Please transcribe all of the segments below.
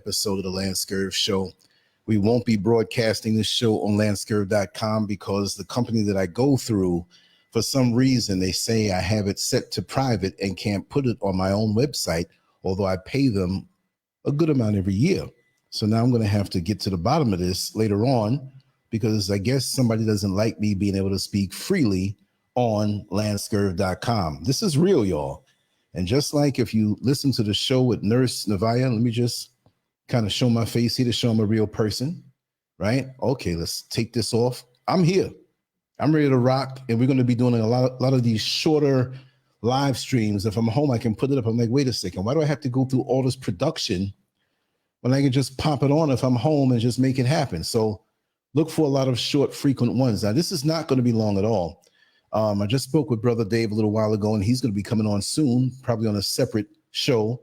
episode of the LANCESCURV show. We won't be broadcasting this show on LANCESCURV.com because the company that I go through, for some reason, they say I have it set to private and can't put it on my own website, although I pay them a good amount every year. So now I'm going to have to get to the bottom of this later on, because I guess somebody doesn't like me being able to speak freely on LANCESCURV.com. This is real, y'all. And just like if you listen to the show with Nurse Navaya, let me just kind of show my face here to show I'm a real person, right? Okay, let's take this off. I'm here. I'm ready to rock. And we're going to be doing a lot of these shorter live streams. If I'm home, I can put it up. I'm like, wait a second, why do I have to go through all this production when I can just pop it on if I'm home and just make it happen? So look for a lot of short, frequent ones. Now, this is not going to be long at all. I just spoke with Brother Dave a little while ago, and he's going to be coming on soon, probably on a separate show,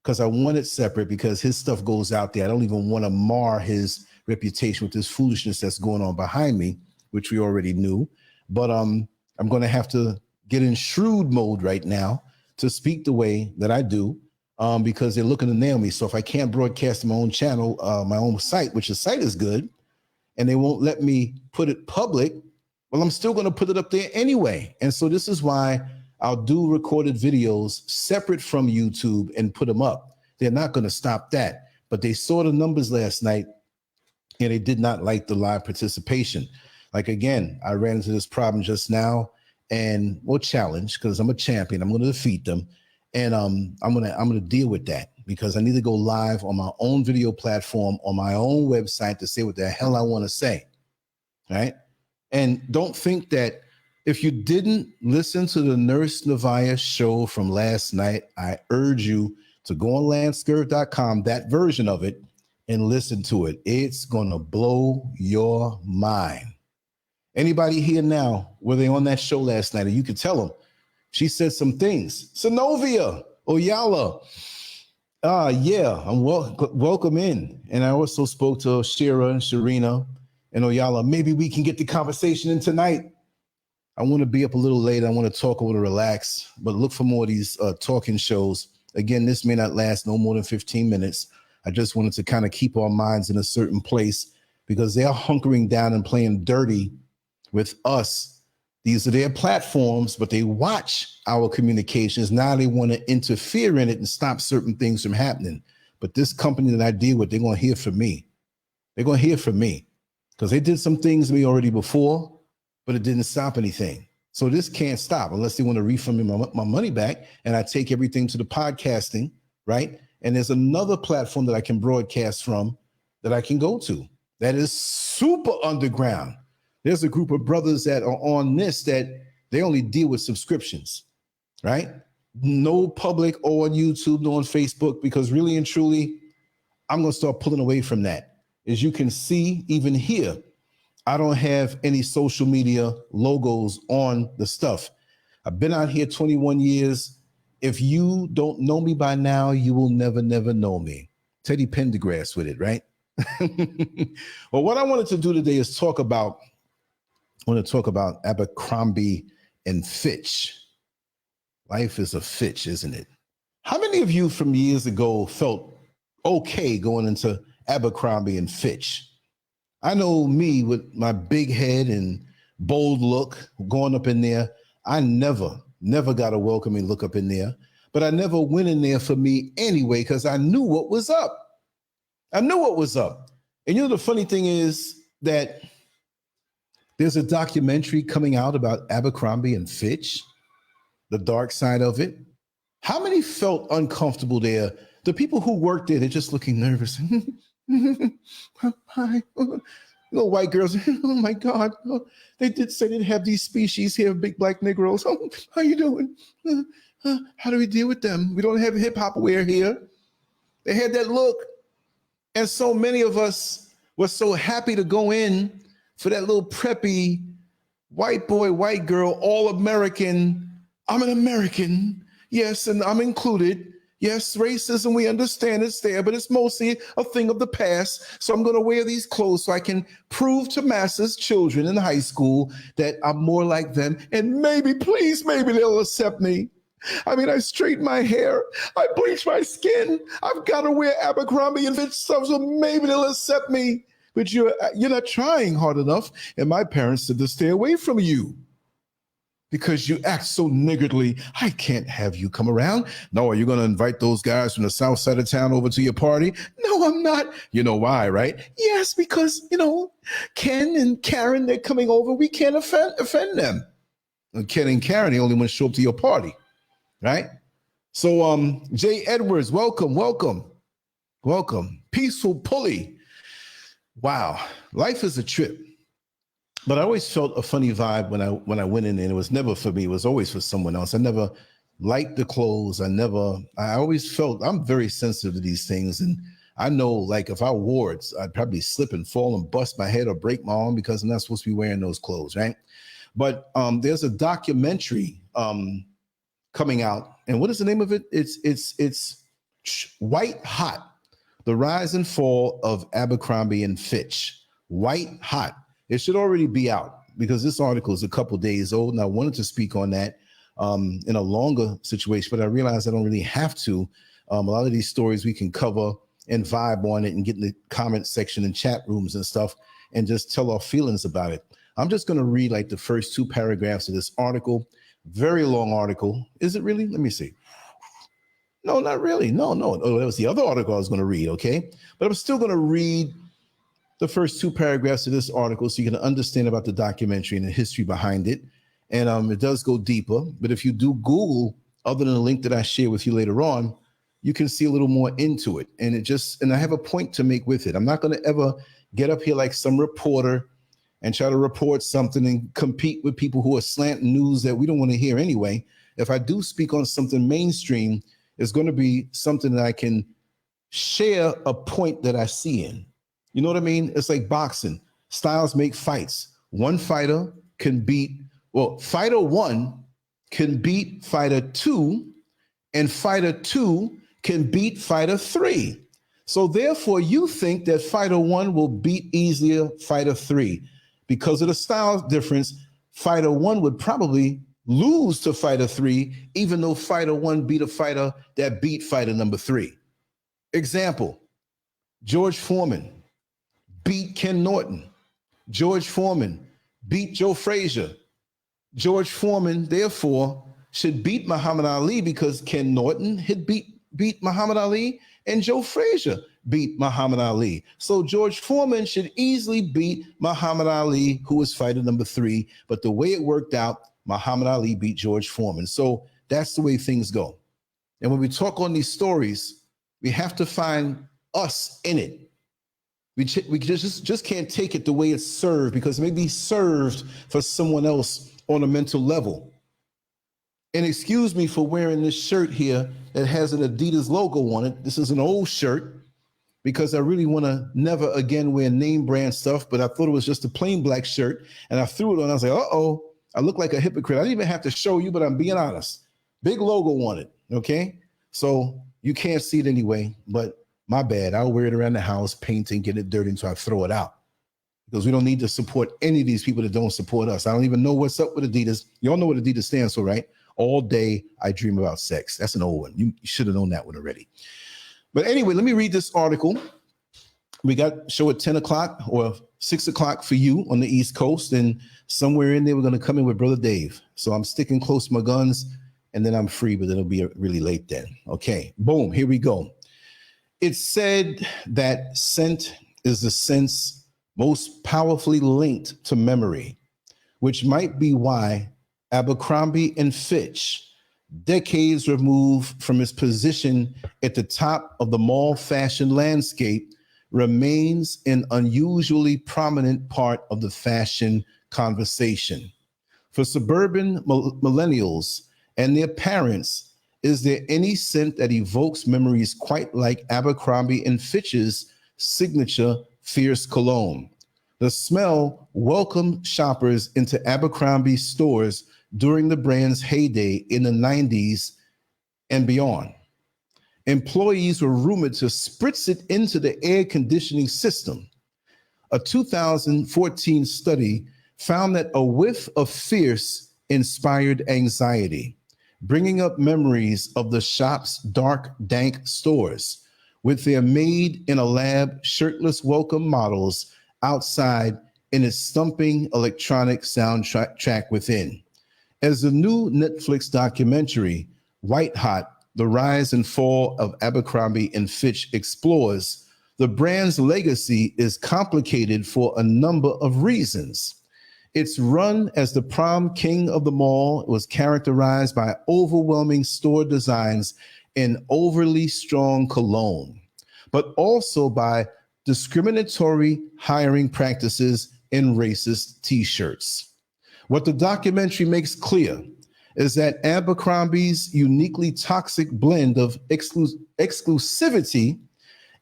because I want it separate because his stuff goes out there. I don't even want to mar his reputation with this foolishness that's going on behind me, which we already knew. But I'm going to have to get in shrewd mode right now to speak the way that I do, because they're looking to nail me. So if I can't broadcast my own channel, my own site, which the site is good, and they won't let me put it public, well, I'm still going to put it up there anyway. And so this is why I'll do recorded videos separate from YouTube and put them up. They're not going to stop that. But they saw the numbers last night, and they did not like the live participation. Like, again, I ran into this problem just now, and we'll challenge, because I'm a champion. I'm going to defeat them. And I'm going to deal with that, because I need to go live on my own video platform, on my own website, to say what the hell I want to say. Right? And don't think that if you didn't listen to the Nurse Navaya show from last night, I urge you to go on LANCESCURV.com, that version of it, and listen to it. It's going to blow your mind. Anybody here now, were they on that show last night? And you can tell them. She said some things. Synovia, Oyala. Yeah, I'm welcome in. And I also spoke to Shira and Sharina and Oyala. Maybe we can get the conversation in tonight. I want to be up a little late. I want to talk, I want to relax, but look for more of these talking shows. Again, this may not last no more than 15 minutes. I just wanted to kind of keep our minds in a certain place, because they are hunkering down and playing dirty with us. These are their platforms, but they watch our communications. Now they want to interfere in it and stop certain things from happening. But this company that I deal with, they're going to hear from me. They're going to hear from me, because they did some things to me already before, but it didn't stop anything. So this can't stop unless they want to refund me my money back, and I take everything to the podcasting, right? And there's another platform that I can broadcast from that I can go to that is super underground. There's a group of brothers that are on this that they only deal with subscriptions, right? No public or on YouTube, no on Facebook, because really and truly, I'm going to start pulling away from that. As you can see, even here, I don't have any social media logos on the stuff. I've been out here 21 years. If you don't know me by now, you will never know me. Teddy Pendergrass with it, right? Well, what I wanted to do today is talk about Abercrombie and Fitch. Life is a Fitch, isn't it? How many of you from years ago felt okay going into Abercrombie and Fitch? I know me with my big head and bold look going up in there. I never got a welcoming look up in there, but I never went in there for me anyway, because I knew what was up. And you know, the funny thing is that there's a documentary coming out about Abercrombie and Fitch, the dark side of it. How many felt uncomfortable there? The people who worked there, they're just looking nervous. Hi, little white girls. Oh my God, they did say they'd have these species here, big black Negroes. Oh, how you doing? How do we deal with them? We don't have hip hop wear here. They had that look, and so many of us were so happy to go in for that little preppy white boy, white girl, all American. I'm an American, yes, and I'm included. Yes, racism, we understand it's there, but it's mostly a thing of the past. So I'm going to wear these clothes so I can prove to masses, children in high school, that I'm more like them. And maybe, please, maybe they'll accept me. I mean, I straighten my hair, I bleach my skin. I've got to wear Abercrombie and Fitch stuff, so maybe they'll accept me. But you're not trying hard enough. And my parents said to stay away from you because you act so niggardly. I can't have you come around. No, are you going to invite those guys from the south side of town over to your party? No, I'm not. You know why, right? Yes, because, Ken and Karen, they're coming over. We can't offend them. And Ken and Karen, they only want to show up to your party, right? So, Jay Edwards, welcome. Peaceful Pulley. Wow, life is a trip. But I always felt a funny vibe when I went in, and it was never for me. It was always for someone else. I never liked the clothes. I always felt I'm very sensitive to these things. And I know, like, if I wore it, I'd probably slip and fall and bust my head or break my arm because I'm not supposed to be wearing those clothes, right? But there's a documentary coming out. And what is the name of it? It's White Hot, The Rise and Fall of Abercrombie and Fitch. White Hot. It should already be out because this article is a couple days old, and I wanted to speak on that in a longer situation, but I realized I don't really have to. A lot of these stories we can cover and vibe on it and get in the comment section and chat rooms and stuff and just tell our feelings about it. I'm just going to read like the first 2 paragraphs of this article. Very long article. Is it really? Let me see. No, not really. No. Oh, that was the other article I was going to read, okay? But I'm still going to read the first 2 paragraphs of this article so you can understand about the documentary and the history behind it. And it does go deeper. But if you do Google, other than the link that I share with you later on, you can see a little more into it. And I have a point to make with it. I'm not going to ever get up here like some reporter and try to report something and compete with people who are slant news that we don't want to hear anyway. If I do speak on something mainstream, it's going to be something that I can share a point that I see in. You know what I mean? It's like boxing. Styles make fights. One fighter can beat, fighter 1 can beat fighter 2, and fighter 2 can beat fighter 3. So therefore, you think that fighter 1 will beat easier fighter 3. Because of the style difference, fighter 1 would probably lose to fighter 3, even though fighter 1 beat a fighter that beat fighter number 3. Example, George Foreman beat Ken Norton. George Foreman beat Joe Frazier. George Foreman, therefore, should beat Muhammad Ali because Ken Norton had beat Muhammad Ali and Joe Frazier beat Muhammad Ali. So George Foreman should easily beat Muhammad Ali, who was fighter number 3. But the way it worked out, Muhammad Ali beat George Foreman. So that's the way things go. And when we talk on these stories, we have to find us in it. We just can't take it the way it's served because it may be served for someone else on a mental level. And excuse me for wearing this shirt here that has an Adidas logo on it. This is an old shirt because I really want to never again wear name brand stuff, but I thought it was just a plain black shirt and I threw it on. I was like, uh-oh, I look like a hypocrite. I didn't even have to show you, but I'm being honest. Big logo on it, okay? So you can't see it anyway, but my bad. I'll wear it around the house, painting, get it dirty until I throw it out. Because we don't need to support any of these people that don't support us. I don't even know what's up with Adidas. You all know what Adidas stands for, right? All day I dream about sex. That's an old one. You should have known that one already. But anyway, let me read this article. We got show at 10 o'clock or 6 o'clock for you on the East Coast. And somewhere in there, we're going to come in with Brother Dave. So I'm sticking close to my guns and then I'm free, but it'll be really late then. Okay, boom, here we go. It's said that scent is the sense most powerfully linked to memory, which might be why Abercrombie and Fitch, decades removed from its position at the top of the mall fashion landscape, remains an unusually prominent part of the fashion conversation. For suburban millennials and their parents, is there any scent that evokes memories quite like Abercrombie and Fitch's signature Fierce Cologne? The smell welcomed shoppers into Abercrombie stores during the brand's heyday in the 90s and beyond. Employees were rumored to spritz it into the air conditioning system. A 2014 study found that a whiff of Fierce inspired anxiety. bringing up memories of the shop's dark, dank stores with their made in a lab shirtless welcome models outside and its thumping electronic soundtrack within. As the new Netflix documentary, White Hot, The Rise and Fall of Abercrombie and Fitch explores, the brand's legacy is complicated for a number of reasons. Its run as the prom king of the mall was characterized by overwhelming store designs and overly strong cologne, but also by discriminatory hiring practices and racist t-shirts. What the documentary makes clear is that Abercrombie's uniquely toxic blend of exclusivity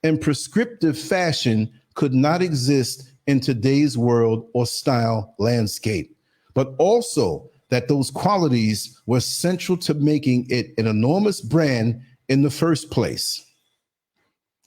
and prescriptive fashion could not exist in today's world or style landscape, but also that those qualities were central to making it an enormous brand in the first place.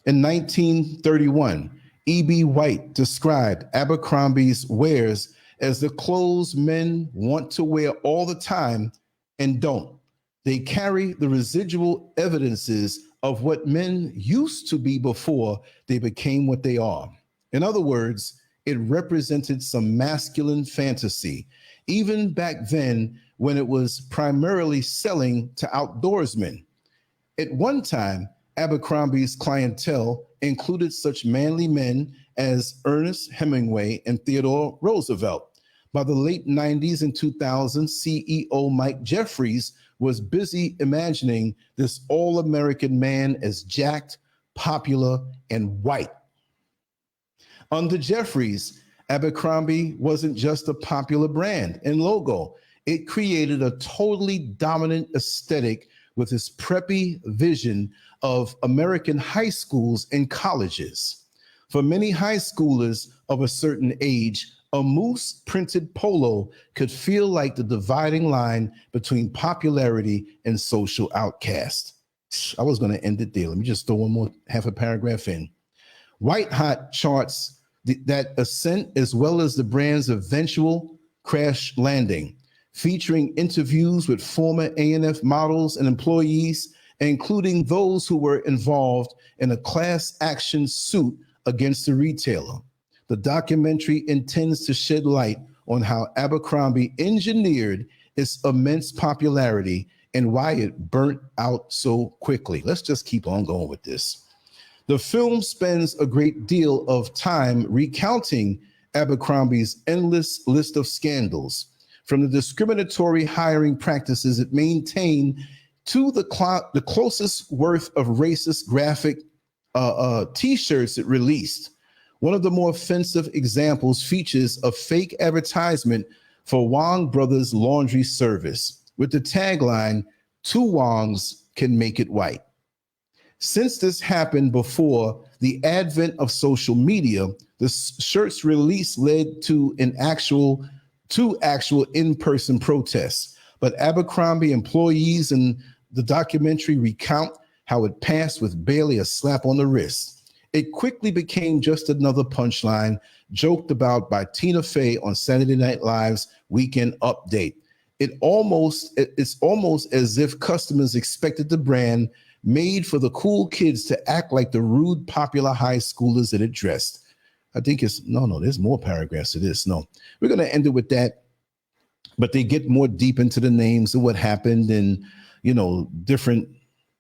In 1931, E.B. White described Abercrombie's wares as the clothes men want to wear all the time and don't. They carry the residual evidences of what men used to be before they became what they are. In other words, it represented some masculine fantasy, even back then when it was primarily selling to outdoorsmen. At one time, Abercrombie's clientele included such manly men as Ernest Hemingway and Theodore Roosevelt. By the late 90s and 2000s, CEO Mike Jeffries was busy imagining this all-American man as jacked, popular, and white. Under Jeffries, Abercrombie wasn't just a popular brand and logo. It created a totally dominant aesthetic with its preppy vision of American high schools and colleges. For many high schoolers of a certain age, a moose printed polo could feel like the dividing line between popularity and social outcast. I was going to end it there. Let me just throw one more half a paragraph in. White Hot charts that ascent as well as the brand's eventual crash landing, featuring interviews with former A&F models and employees, including those who were involved in a class action suit against the retailer. The documentary intends to shed light on how Abercrombie engineered its immense popularity and why it burnt out so quickly. Let's just keep on going with this. The film spends a great deal of time recounting Abercrombie's endless list of scandals, from the discriminatory hiring practices it maintained to the closest worth of racist graphic t-shirts it released. One of the more offensive examples features a fake advertisement for Wong Brothers Laundry Service with the tagline, "Two Wongs can make it white." Since this happened before the advent of social media, the shirt's release led to actual in-person protests. But Abercrombie employees in the documentary recount how it passed with barely a slap on the wrist. It quickly became just another punchline joked about by Tina Fey on Saturday Night Live's Weekend Update. It's almost as if customers expected the brand made for the cool kids to act like the rude, popular high schoolers that it dressed. I think there's more paragraphs to this. No, we're going to end it with that. But they get more deep into the names of what happened and, different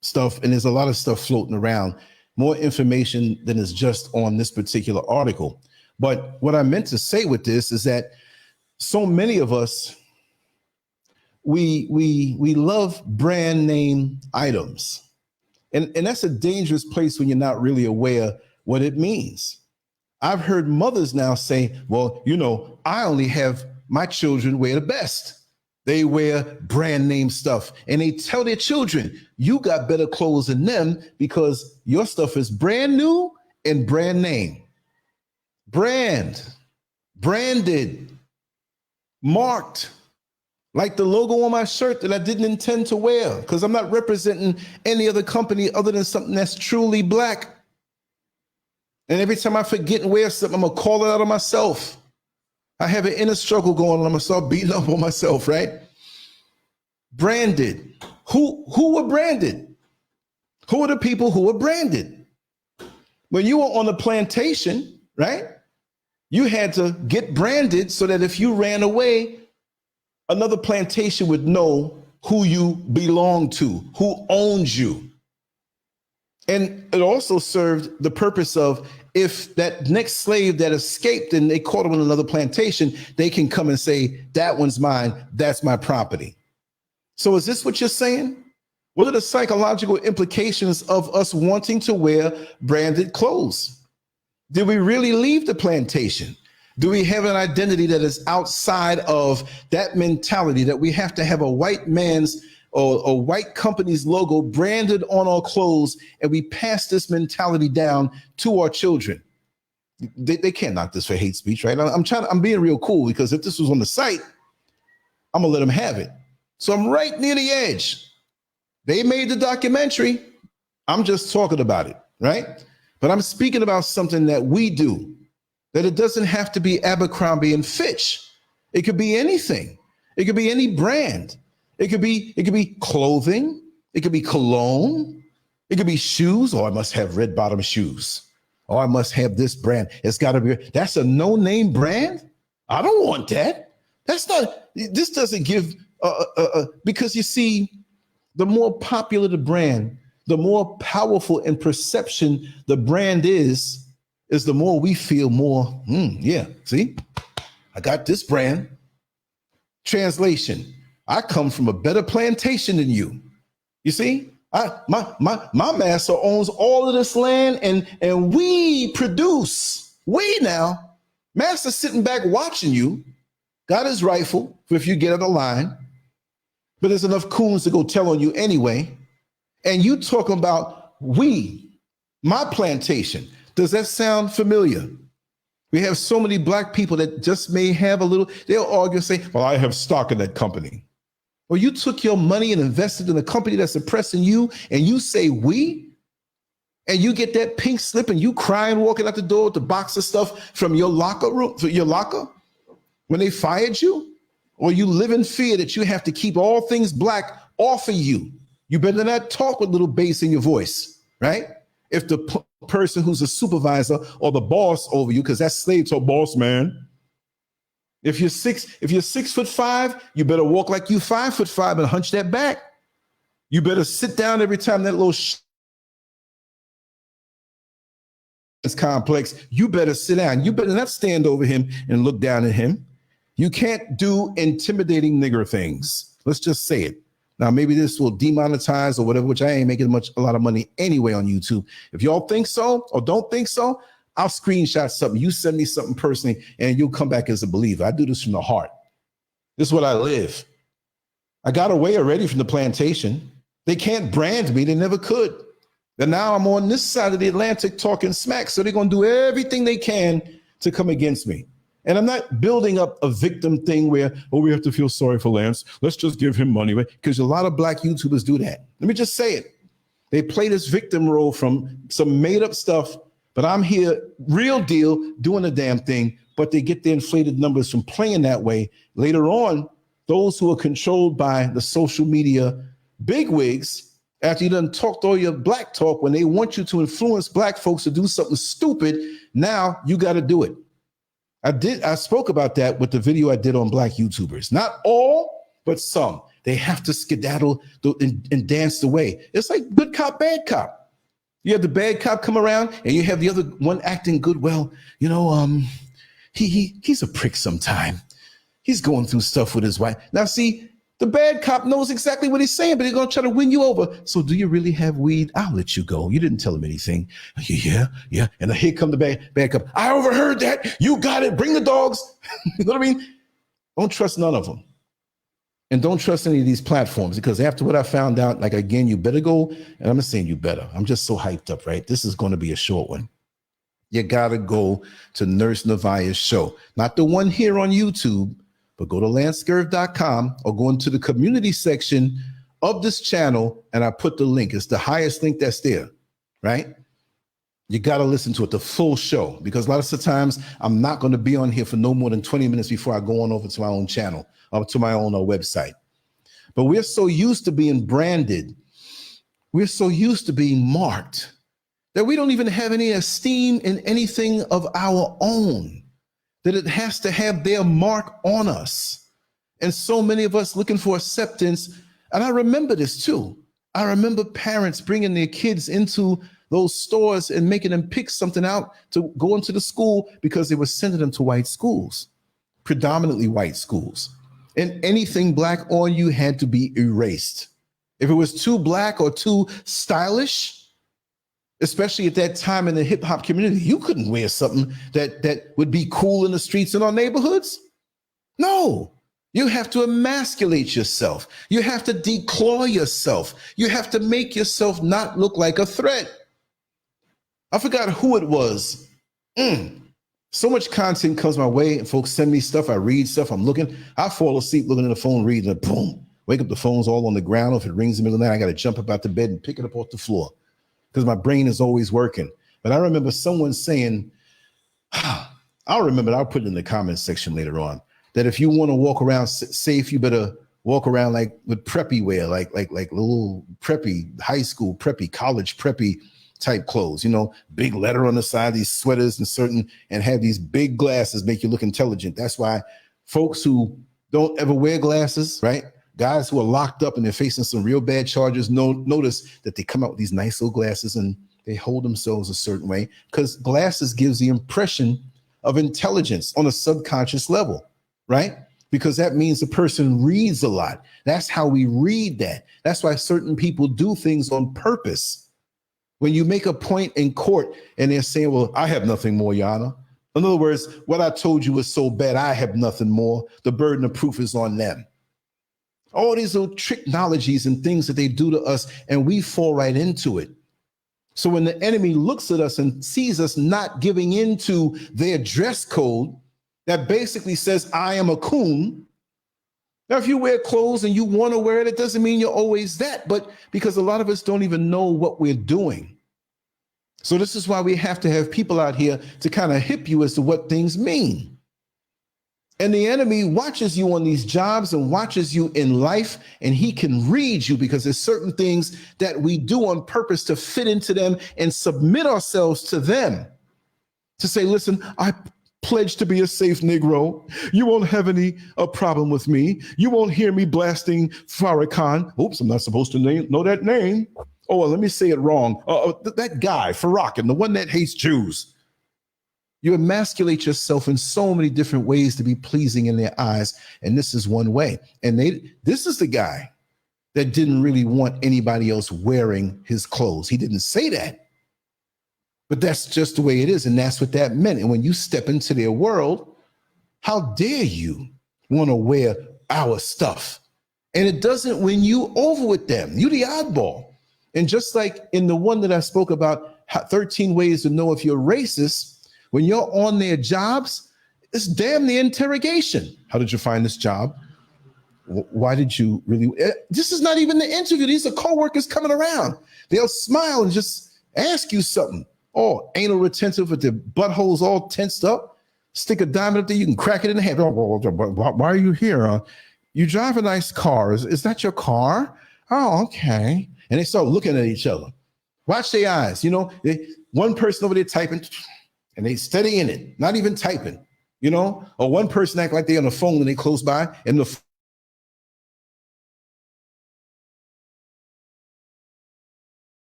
stuff. And there's a lot of stuff floating around, more information than is just on this particular article. But what I meant to say with this is that so many of us, we love brand name items. And that's a dangerous place when you're not really aware what it means. I've heard mothers now say, well, I only have my children wear the best. They wear brand name stuff. And they tell their children, you got better clothes than them because your stuff is brand new and brand name. Branded, marked. Like the logo on my shirt that I didn't intend to wear because I'm not representing any other company other than something that's truly black. And every time I forget and wear something, I'm going to call it out on myself. I have an inner struggle going on. I'm going to start beating up on myself, right? Branded. Who were branded? Who are the people who were branded? When you were on the plantation, right? You had to get branded so that if you ran away, another plantation would know who you belong to, who owns you. And it also served the purpose of if that next slave that escaped and they caught him on another plantation, they can come and say, that one's mine, that's my property. So is this what you're saying? What are the psychological implications of us wanting to wear branded clothes? Did we really leave the plantation? Do we have an identity that is outside of that mentality that we have to have a white man's or a white company's logo branded on our clothes, and we pass this mentality down to our children? They can't knock this for hate speech, right? I'm being real cool, because if this was on the site, I'm gonna let them have it. So I'm right near the edge. They made the documentary. I'm just talking about it, right? But I'm speaking about something that we do, that it doesn't have to be Abercrombie and Fitch. It could be anything. It could be any brand. It could be clothing. It could be cologne. It could be shoes. Oh, I must have red bottom shoes. Oh, I must have this brand. It's got to be. That's a no-name brand. I don't want that. That's not. This doesn't give. Because you see, the more popular the brand, the more powerful in perception the brand is the more we feel more. Yeah. See, I got this brand. Translation. I come from a better plantation than you. You see, my master owns all of this land, and we produce. We now, master's sitting back watching you, got his rifle for if you get out of line, but there's enough coons to go tell on you anyway. And you talking about we, my plantation. Does that sound familiar? We have so many black people that just may have a little, they'll argue and say, well, I have stock in that company. Well, you took your money and invested in a company that's oppressing you, and you say we, and you get that pink slip and you crying walking out the door with the box of stuff from your locker room, your locker, when they fired you, or you live in fear that you have to keep all things black off of you. You better not talk with little bass in your voice, right? If the person who's a supervisor or the boss over you, because that's slave to a boss man. If you're 6'5", you better walk like you 5'5" and hunch that back. You better sit down every time that little is complex. You better sit down. You better not stand over him and look down at him. You can't do intimidating nigger things. Let's just say it. Now, maybe this will demonetize or whatever, which I ain't making a lot of money anyway on YouTube. If y'all think so or don't think so, I'll screenshot something. You send me something personally, and you'll come back as a believer. I do this from the heart. This is what I live. I got away already from the plantation. They can't brand me. They never could. And now I'm on this side of the Atlantic talking smack. So they're going to do everything they can to come against me. And I'm not building up a victim thing where, oh, we have to feel sorry for Lance. Let's just give him money. Because a lot of black YouTubers do that. Let me just say it. They play this victim role from some made up stuff. But I'm here, real deal, doing the damn thing, but they get the inflated numbers from playing that way. Later on, those who are controlled by the social media bigwigs, after you done talked all your black talk, when they want you to influence black folks to do something stupid, now you got to do it. I spoke about that with the video I did on black YouTubers. Not all, but some. They have to skedaddle and dance the way. It's like good cop, bad cop. You have the bad cop come around, and you have the other one acting good. Well, you know, he's a prick sometime. He's going through stuff with his wife. Now, see, the bad cop knows exactly what he's saying, but he's going to try to win you over. So do you really have weed? I'll let you go. You didn't tell him anything. Yeah. And then here come the bad cop. I overheard that. You got it. Bring the dogs. You know what I mean? Don't trust none of them. And don't trust any of these platforms, because after what I found out, like, again, you better go. And I'm not saying you better. I'm just so hyped up, right? This is going to be a short one. You got to go to Nurse Nevaeh's show. Not the one here on YouTube, but go to LANCESCURV.com or go into the community section of this channel, and I put the link. It's the highest link that's there, right? You got to listen to it, the full show, because a lot of the times I'm not going to be on here for no more than 20 minutes before I go on over to my own channel or to my own website. But we're so used to being branded, we're so used to being marked, that we don't even have any esteem in anything of our own, that it has to have their mark on us. And so many of us looking for acceptance. And I remember this too. I remember parents bringing their kids into those stores and making them pick something out to go into the school because they were sending them to white schools, predominantly white schools. And anything black on you had to be erased. If it was too black or too stylish, especially at that time in the hip hop community, you couldn't wear something that would be cool in the streets in our neighborhoods. No, you have to emasculate yourself. You have to declaw yourself. You have to make yourself not look like a threat. I forgot who it was. So much content comes my way and folks send me stuff. I read stuff. I'm looking. I fall asleep looking at the phone, reading it. Boom. Wake up, the phone's all on the ground. If it rings in the middle of the night, I got to jump up out the bed and pick it up off the floor because my brain is always working. But I remember someone saying, I'll remember it. I'll put it in the comments section later on, that if you want to walk around safe, you better walk around like with preppy wear, like little preppy, high school preppy, college preppy type clothes, you know, big letter on the side, these sweaters and have these big glasses make you look intelligent. That's why folks who don't ever wear glasses, right? Guys who are locked up and they're facing some real bad charges, notice that they come out with these nice little glasses and they hold themselves a certain way because glasses gives the impression of intelligence on a subconscious level, right? Because that means the person reads a lot. That's how we read that. That's why certain people do things on purpose. When you make a point in court and they're saying, well, I have nothing more, Your Honor. In other words, what I told you was so bad, I have nothing more. The burden of proof is on them. All these little technologies and things that they do to us, and we fall right into it. So when the enemy looks at us and sees us not giving into their dress code that basically says, I am a coon. Now, if you wear clothes and you want to wear it, it doesn't mean you're always that, but because a lot of us don't even know what we're doing. So this is why we have to have people out here to kind of hip you as to what things mean. And the enemy watches you on these jobs and watches you in life, and he can read you because there's certain things that we do on purpose to fit into them and submit ourselves to them. To say, listen, I pledge to be a safe Negro. You won't have any problem with me. You won't hear me blasting Farrakhan. Oops, I'm not supposed to know that name. Oh, well, let me say it wrong. That guy, Farrakhan, the one that hates Jews. You emasculate yourself in so many different ways to be pleasing in their eyes. And this is one way. And this is the guy that didn't really want anybody else wearing his clothes. He didn't say that. But that's just the way it is. And that's what that meant. And when you step into their world, how dare you want to wear our stuff? And it doesn't win you over with them. You the oddball. And just like in the one that I spoke about, 13 ways to know if you're racist, when you're on their jobs, it's damn the interrogation. How did you find this job? Why did you really? This is not even the interview. These are coworkers coming around. They'll smile and just ask you something. Oh, anal retentive with their buttholes all tensed up. Stick a diamond up there, you can crack it in the head. Oh, why are you here? You drive a nice car. Is that your car? Oh, okay. And they start looking at each other. Watch their eyes. You know, one person over there typing, and they steady in it, not even typing, you know, or one person act like they're on the phone and they close by and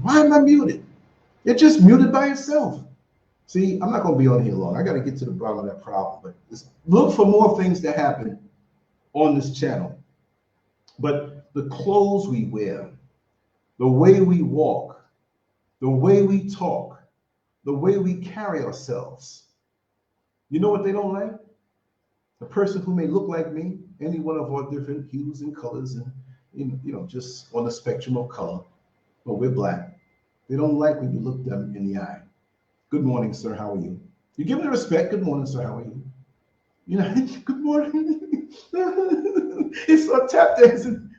why am I muted? It just muted by itself. See, I'm not going to be on here long. I got to get to the bottom of that problem, but look for more things that happen on this channel. But the clothes we wear, the way we walk, the way we talk, the way we carry ourselves. You know what they don't like? The person who may look like me, any one of our different hues and colors, and you know, just on the spectrum of color, but we're black. They don't like when you look them in the eye. Good morning, sir. How are you? You give them the respect. Good morning, sir. How are you? You know, good morning. It's so tap dancing.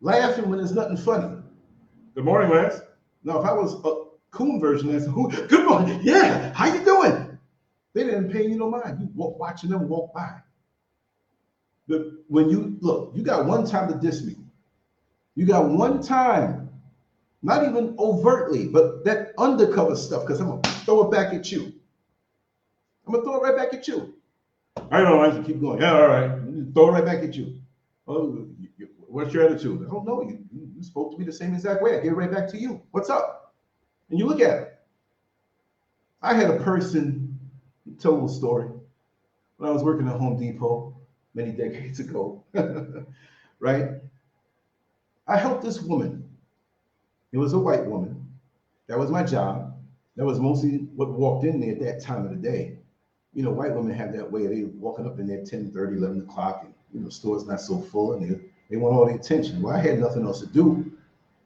Laughing when there's nothing funny. Good morning, Lance. Now, if I was a coon version, I'd say, good morning. Yeah, how you doing? They didn't pay you no mind. You watching them walk by. When you look, you got one time to diss me. You got one time, not even overtly, but that undercover stuff, because I'm gonna throw it back at you. I'm gonna throw it right back at you. I don't know, I keep going. Yeah, all right. Throw it right back at you. Oh, what's your attitude? I don't know. You spoke to me the same exact way. I gave it right back to you. What's up? And you look at it. I had a person tell a little story when I was working at Home Depot many decades ago, right? I helped this woman. It was a white woman. That was my job. That was mostly what walked in there at that time of the day. You know, white women have that way. They walking up in there 10, 30, 11 o'clock, and you know, store's not so full, and they want all the attention. Well, I had nothing else to do.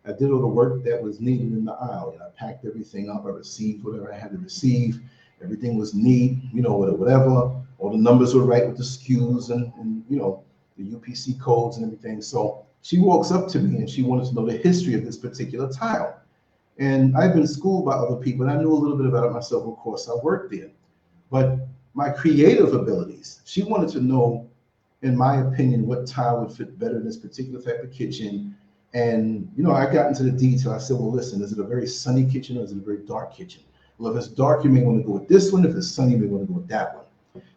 I did all the work that was needed in the aisle. And I packed everything up. I received whatever I had to receive. Everything was neat, you know, whatever. All the numbers were right with the SKUs and you know, the UPC codes and everything. So she walks up to me and she wanted to know the history of this particular tile. And I've been schooled by other people, and I knew a little bit about it myself. Of course, I worked there. But my creative abilities, she wanted to know, in my opinion, what tile would fit better in this particular type of kitchen. And, you know, I got into the detail. I said, well, listen, is it a very sunny kitchen or is it a very dark kitchen? Well, if it's dark, you may want to go with this one. If it's sunny, you may want to go with that one.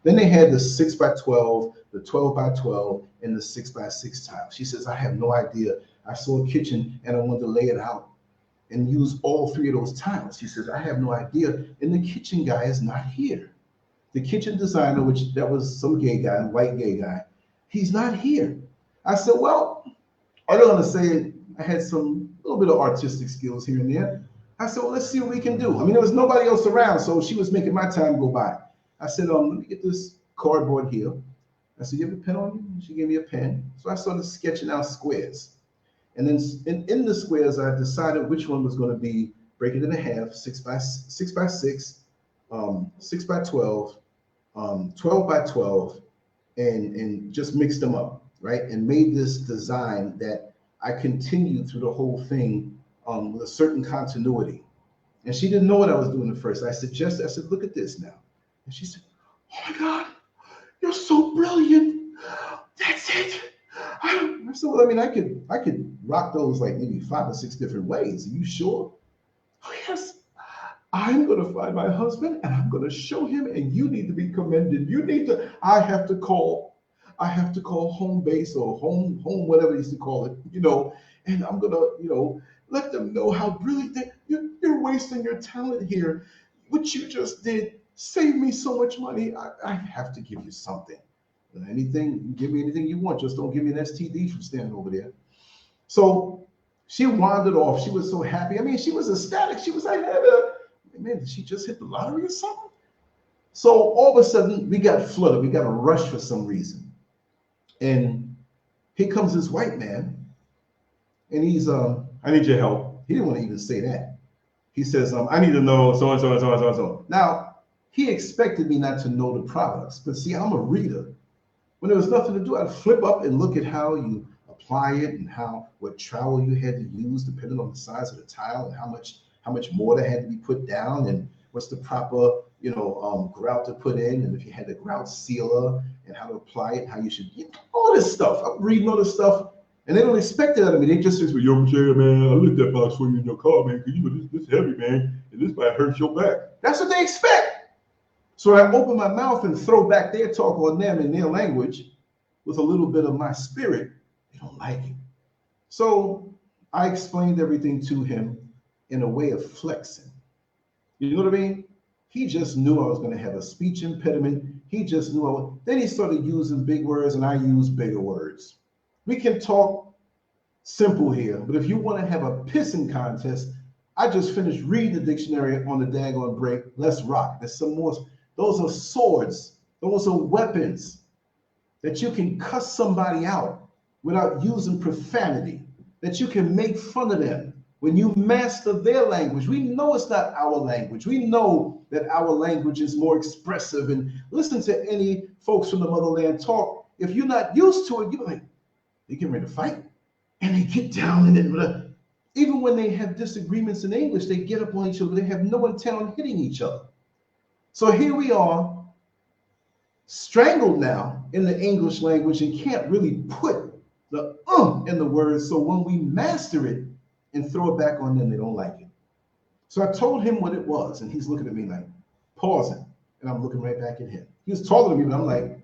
Then they had the 6x12, the 12x12, and the 6x6 tile. She says, I have no idea. I saw a kitchen and I wanted to lay it out and use all three of those tiles. She says, I have no idea. And the kitchen guy is not here. The kitchen designer, which that was some gay guy, white gay guy, he's not here. I said, well, I don't want to say I had some little bit of artistic skills here and there. I said, well, let's see what we can do. I mean, there was nobody else around, so she was making my time go by. I said, let me get this cardboard here. I said, you have a pen on you? She gave me a pen. So I started sketching out squares. And then in the squares, I decided which one was going to be, break it in half, 6x6, 6x12, 12x12, and just mixed them up, right? And made this design that I continued through the whole thing with a certain continuity. And she didn't know what I was doing at first. I said, look at this now. And she said, oh my God, you're so brilliant. That's it. I said, well, I mean, I could rock those like maybe 5 or 6 different ways. Are you sure? Oh, yes. I'm going to find my husband and I'm going to show him, and you need to be commended. I have to call home base or home, whatever they used to call it, you know, and I'm going to, you know, let them know how brilliant you're wasting your talent here. What you just did saved me so much money. I have to give you something. Anything, give me anything you want. Just don't give me an STD from standing over there. So she wandered off. She was so happy. I mean, she was ecstatic. She was like, man, did she just hit the lottery or something? So all of a sudden, we got flooded. We got a rush for some reason. And here comes this white man. And he's, I need your help. He didn't want to even say that. He says, I need to know so and so and so and so and so. Now, he expected me not to know the products. But see, I'm a reader. When there was nothing to do, I'd flip up and look at how you apply it and what trowel you had to use depending on the size of the tile and how much mortar had to be put down and what's the proper, you know, grout to put in, and if you had the grout sealer and how to apply it, how you should, all this stuff. I'm reading all this stuff, and they don't expect it out of me. They just say, well, yo, man, I left that box for you in your car, man, because you know this heavy, man, and this might hurt your back. That's what they expect. So I open my mouth and throw back their talk on them in their language with a little bit of my spirit. They don't like it. So I explained everything to him in a way of flexing. You know what I mean? He just knew I was going to have a speech impediment. He just knew Then he started using big words and I use bigger words. We can talk simple here, but if you want to have a pissing contest, I just finished reading the dictionary on the daggone break. Let's rock. There's some more. Those are swords. Those are weapons that you can cuss somebody out without using profanity, that you can make fun of them. When you master their language, we know it's not our language. We know that our language is more expressive. And listen to any folks from the motherland talk. If you're not used to it, you're like, they get ready to fight. And they get down in it. Even when they have disagreements in English, they get up on each other. They have no intent on hitting each other. So here we are, strangled now in the English language and can't really put the in the words. So when we master it and throw it back on them, they don't like it. So I told him what it was, and he's looking at me like, pausing, and I'm looking right back at him. He was taller than me, but I'm like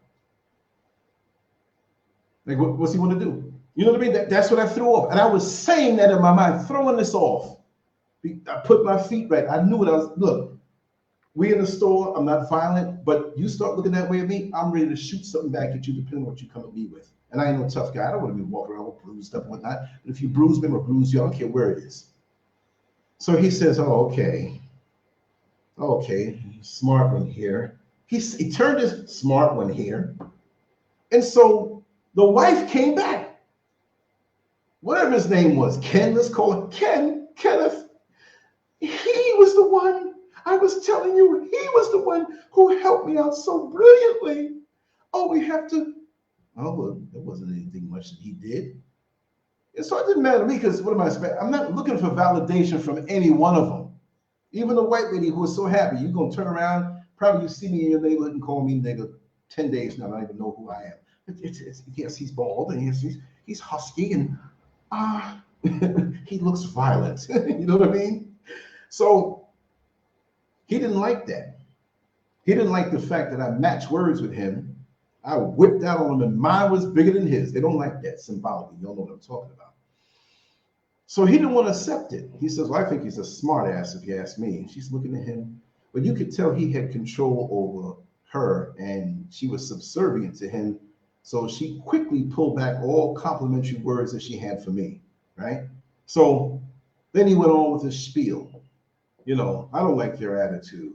what's he want to do? You know what I mean? That's what I threw off. And I was saying that in my mind, throwing this off. I put my feet right. I knew what I was, look, we in the store, I'm not violent, but you start looking that way at me, I'm ready to shoot something back at you depending on what you come at me with. And I ain't no tough guy. I don't want to be walking around with bruised stuff and whatnot. But if you bruise me or bruise you, I don't care where it is. So he says, oh, okay. Okay, smart one here. He turned his smart one here. And so the wife came back. Whatever his name was, Ken, let's call him Kenneth. He was the one, I was telling you, he was the one who helped me out so brilliantly. Oh, we have to, oh, well, there wasn't anything much that he did. And so it didn't matter to me because what am I expecting? I'm not looking for validation from any one of them. Even the white lady who was so happy, you're going to turn around, probably you see me in your neighborhood and call me nigga 10 days now, I don't even know who I am. Yes, he's bald and he's husky and he looks violent. You know what I mean? So he didn't like that. He didn't like the fact that I matched words with him. I whipped out on him and mine was bigger than his. They don't like that symbolically. You don't know what I'm talking about. So he didn't want to accept it. He says, well, I think he's a smart ass if you ask me. And she's looking at him. But you could tell he had control over her and she was subservient to him. So she quickly pulled back all complimentary words that she had for me, right? So then he went on with his spiel. You know, I don't like their attitude.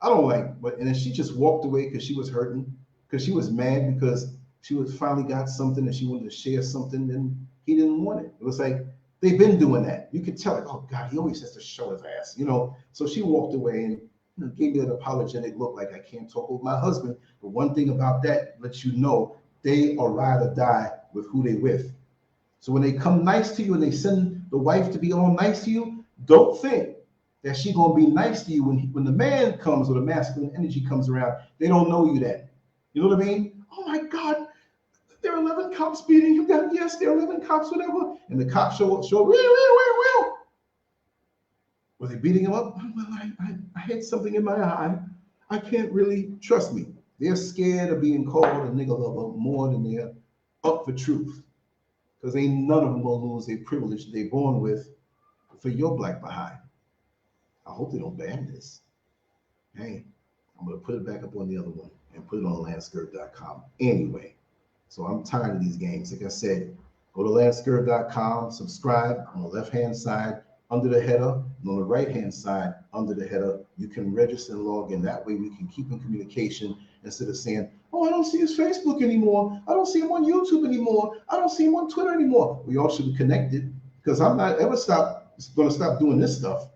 I don't like, but, and then she just walked away because she was hurting, because she was mad because she was finally got something and she wanted to share something and he didn't want it. It was like, they've been doing that. You could tell, like, oh God, he always has to show his ass, you know? So she walked away and gave me an apologetic look like I can't talk with my husband. But one thing about that lets you know they are ride or die with who they with. So when they come nice to you and they send the wife to be all nice to you, don't think that she's gonna be nice to you when the man comes or the masculine energy comes around. They don't know you that. You know what I mean? Oh my God, there are 11 cops beating him down. Yes, there are 11 cops, whatever. And the cops show up. Were they beating him up? Well, I had something in my eye. I can't really, trust me. They're scared of being called a nigga lover more than they're up for truth. Because ain't none of them gonna lose their privilege they're born with for your black behind. I hope they don't ban this. Hey, I'm gonna put it back up on the other one and put it on LANCESCURV.com anyway. So I'm tired of these games. Like I said, go to LANCESCURV.com, subscribe on the left-hand side under the header, and on the right-hand side under the header, you can register and log in. That way we can keep in communication instead of saying, oh, I don't see his Facebook anymore. I don't see him on YouTube anymore. I don't see him on Twitter anymore. We all should be connected because I'm not ever going to stop doing this stuff.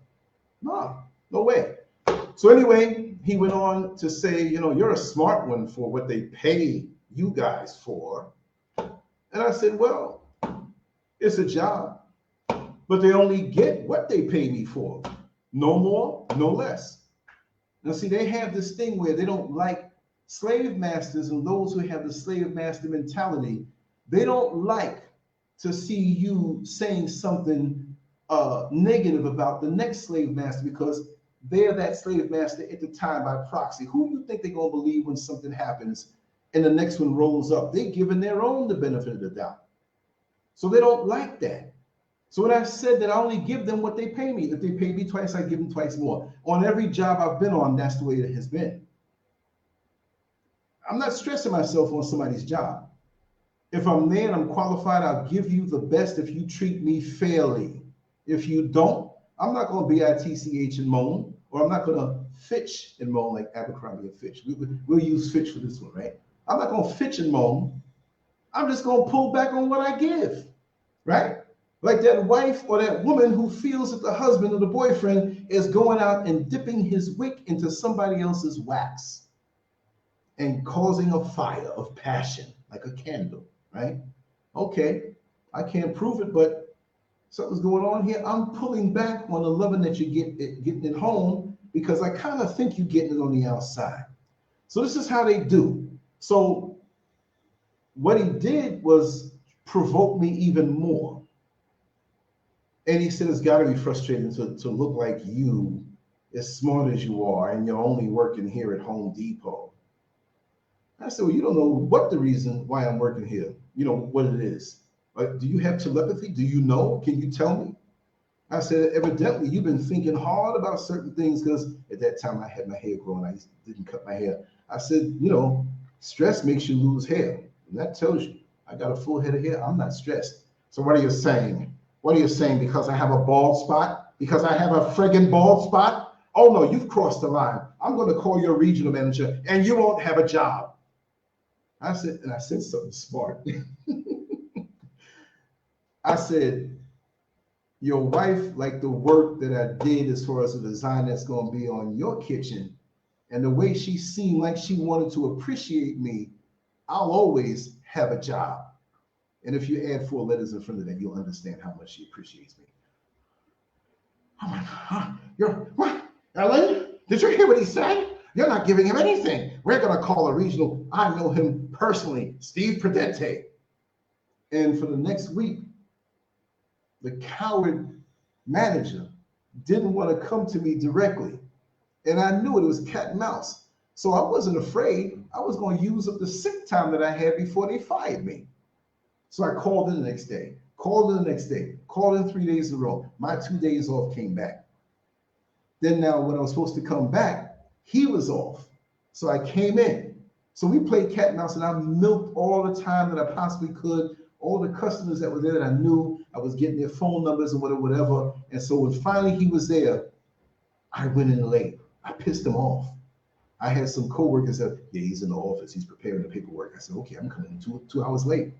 No way. So anyway, he went on to say, you know, you're a smart one for what they pay you guys for. And I said, well, it's a job, but they only get what they pay me for. No more, no less. Now, see, they have this thing where they don't like slave masters and those who have the slave master mentality. They don't like to see you saying something negative about the next slave master because they're that slave master at the time by proxy. Who do you think they're going to believe when something happens and the next one rolls up? They're giving their own the benefit of the doubt. So they don't like that. So when I said that I only give them what they pay me, if they pay me twice, I give them twice more. On every job I've been on, that's the way it has been. I'm not stressing myself on somebody's job. If I'm there and I'm qualified, I'll give you the best if you treat me fairly. If you don't, I'm not going to bitch and moan, or I'm not going to Fitch and moan like Abercrombie and Fitch. We'll use Fitch for this one, right? I'm not going to Fitch and moan. I'm just going to pull back on what I give, right? Like that wife or that woman who feels that the husband or the boyfriend is going out and dipping his wick into somebody else's wax and causing a fire of passion, like a candle, right? Okay, I can't prove it, but something's going on here. I'm pulling back on the loving that you getting at home because I kind of think you're getting it on the outside. So this is how they do. So what he did was provoke me even more. And he said, it's got to be frustrating to look like you, as smart as you are, and you're only working here at Home Depot. I said, well, you don't know what the reason why I'm working here, you know, what it is. Like, do you have telepathy? Do you know? Can you tell me? I said, evidently, you've been thinking hard about certain things, because at that time I had my hair growing. I didn't cut my hair. I said, you know, stress makes you lose hair. And that tells you I got a full head of hair. I'm not stressed. So what are you saying? What are you saying? Because I have a bald spot? Because I have a friggin' bald spot? Oh, no, you've crossed the line. I'm going to call your regional manager and you won't have a job. I said, and I said something smart. I said, your wife liked the work that I did as far as the design that's going to be on your kitchen. And the way she seemed like she wanted to appreciate me, I'll always have a job. And if you add 4 letters in front of that, you'll understand how much she appreciates me. I'm like, huh? You're what? Ellen, did you hear what he said? You're not giving him anything. We're going to call a regional. I know him personally, Steve Prudente. And for the next week, the coward manager didn't want to come to me directly. And I knew it was cat and mouse. So I wasn't afraid. I was going to use up the sick time that I had before they fired me. So I called in the next day, called in the next day, called in 3 days in a row. My 2 days off came back. Then now when I was supposed to come back, he was off. So I came in. So we played cat and mouse, and I milked all the time that I possibly could. All the customers that were there that I knew, I was getting their phone numbers and whatever. And so when finally he was there, I went in late. I pissed him off. I had some coworkers that, yeah, he's in the office. He's preparing the paperwork. I said, okay, I'm coming in two hours late.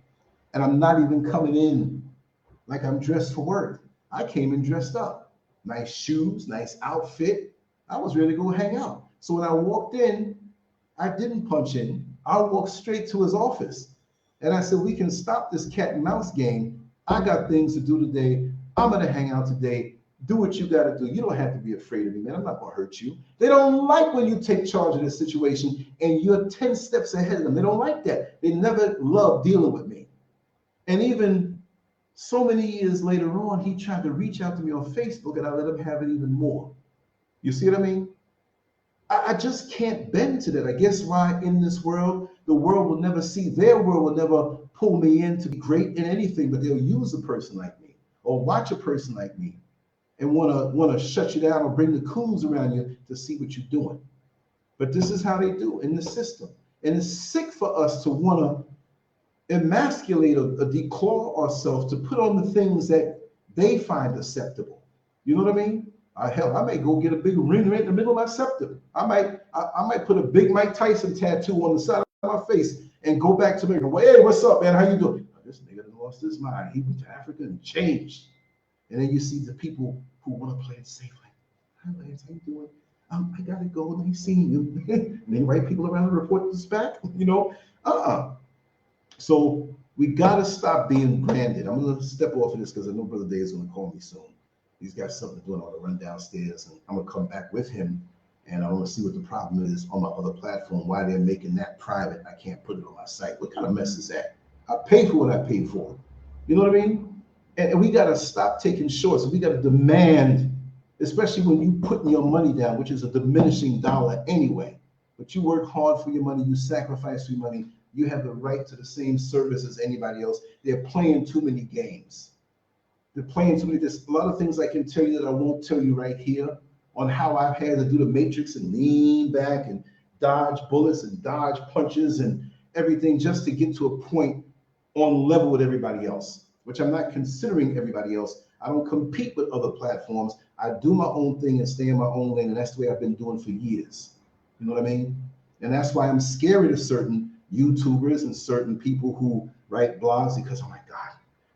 And I'm not even coming in like I'm dressed for work. I came in dressed up. Nice shoes, nice outfit. I was ready to go hang out. So when I walked in, I didn't punch in. I walked straight to his office. And I said, we can stop this cat and mouse game. I got things to do today. I'm going to hang out today. Do what you got to do. You don't have to be afraid of me, man. I'm not going to hurt you. They don't like when you take charge of this situation and you're 10 steps ahead of them. They don't like that. They never love dealing with me. And even so many years later on, he tried to reach out to me on Facebook, and I let him have it even more. You see what I mean? I just can't bend to that. I guess why in this world, the world will never see, their world will never pull me in to be great in anything, but they'll use a person like me or watch a person like me and want to shut you down or bring the coons around you to see what you're doing. But this is how they do in the system. And it's sick for us to want to emasculate or declaw ourselves to put on the things that they find acceptable. You know what I mean? Hell, I may go get a big ring right in the middle of my septum. I might put a big Mike Tyson tattoo on the side of my face and go back to America. Well, hey, what's up, man? How you doing? Oh, this nigga done lost his mind. He went to Africa and changed. And then you see the people who want to play it safe. Like, hi, Lance, how you doing? I gotta go. Nice seeing you. And they write people around and report this back. You know, So we gotta stop being branded. I'm gonna step off of this because I know Brother Day is gonna call me soon. He's got something to do, and I want to run downstairs, and I'm gonna come back with him, and I want to see what the problem is on my other platform. Why they're making that private? I can't put it on my site. What kind of mess is that? I pay for what I paid for. You know what I mean? And we gotta stop taking shorts. We gotta demand, especially when you putting your money down, which is a diminishing dollar anyway. But you work hard for your money. You sacrifice for your money. You have the right to the same service as anybody else. They're playing too many games. They're playing too many. There's a lot of things I can tell you that I won't tell you right here on how I've had to do the matrix and lean back and dodge bullets and dodge punches and everything just to get to a point on level with everybody else, which I'm not considering everybody else. I don't compete with other platforms. I do my own thing and stay in my own lane, and that's the way I've been doing for years. You know what I mean? And that's why I'm scary to certain YouTubers and certain people who write blogs because, oh my God,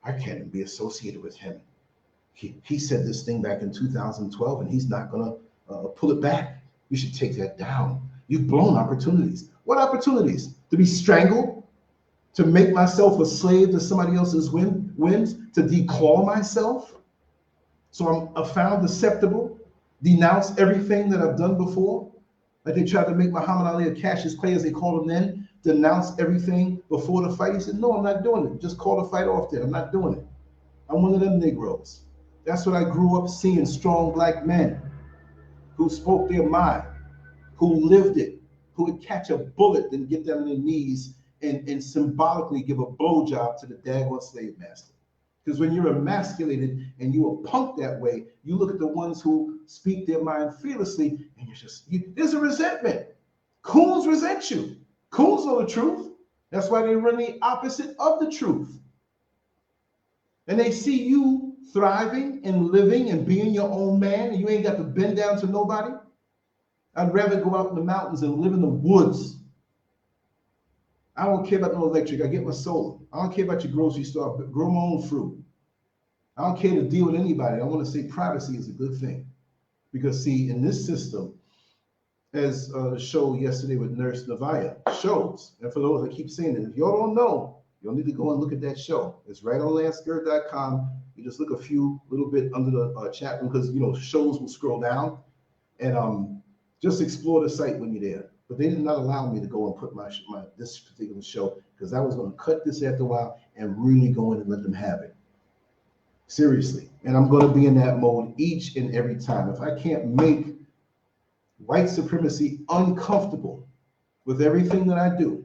I can't even be associated with him. He said this thing back in 2012 and he's not gonna pull it back. You should take that down. You've blown opportunities. What opportunities? To be strangled? To make myself a slave to somebody else's whims? To declaw myself? So I'm found acceptable? Denounce everything that I've done before? Like they tried to make Muhammad Ali or Cassius Clay, as they called him then, denounce everything before the fight? He said, no, I'm not doing it. Just call the fight off then. I'm not doing it. I'm one of them Negroes. That's what I grew up seeing, strong black men who spoke their mind, who lived it, who would catch a bullet and get down on their knees and symbolically give a blowjob to the daggone slave master. Because when you're emasculated and you're a punk that way, you look at the ones who speak their mind fearlessly, and there's a resentment. Coons resent you. Coons know the truth. That's why they run the opposite of the truth. And they see you thriving and living and being your own man, and you ain't got to bend down to nobody. I'd rather go out in the mountains and live in the woods. I don't care about no electric. I get my solar. I don't care about your grocery store. I grow my own fruit. I don't care to deal with anybody. I want to say privacy is a good thing. Because, see, in this system, as the show yesterday with Nurse Navaya shows, and for those that keep saying it, if y'all don't know, you'll need to go and look at that show. It's right on LANCESCURV.com. You just look a few little bit under the chat room because, you know, shows will scroll down. And just explore the site when you're there. But they did not allow me to go and put this particular show because I was going to cut this after a while and really go in and let them have it. Seriously. And I'm going to be in that mode each and every time. If I can't make white supremacy uncomfortable with everything that I do,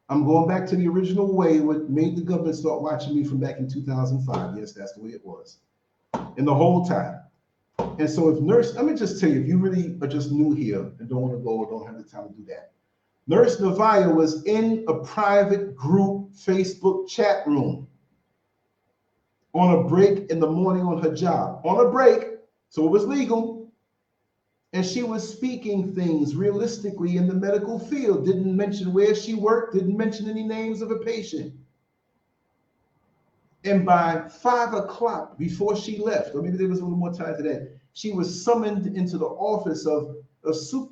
I'm going back to the original way what made the government start watching me from back in 2005. Yes, that's the way it was. And the whole time. And so if Nurse, let me just tell you, if you really are just new here and don't want to go or don't have the time to do that, Nurse Navaya was in a private group Facebook chat room on a break in the morning on her job. On a break, so it was legal. And she was speaking things realistically in the medical field, didn't mention where she worked, didn't mention any names of a patient. And by 5 o'clock, before she left, or maybe there was a little more time to that, she was summoned into the office of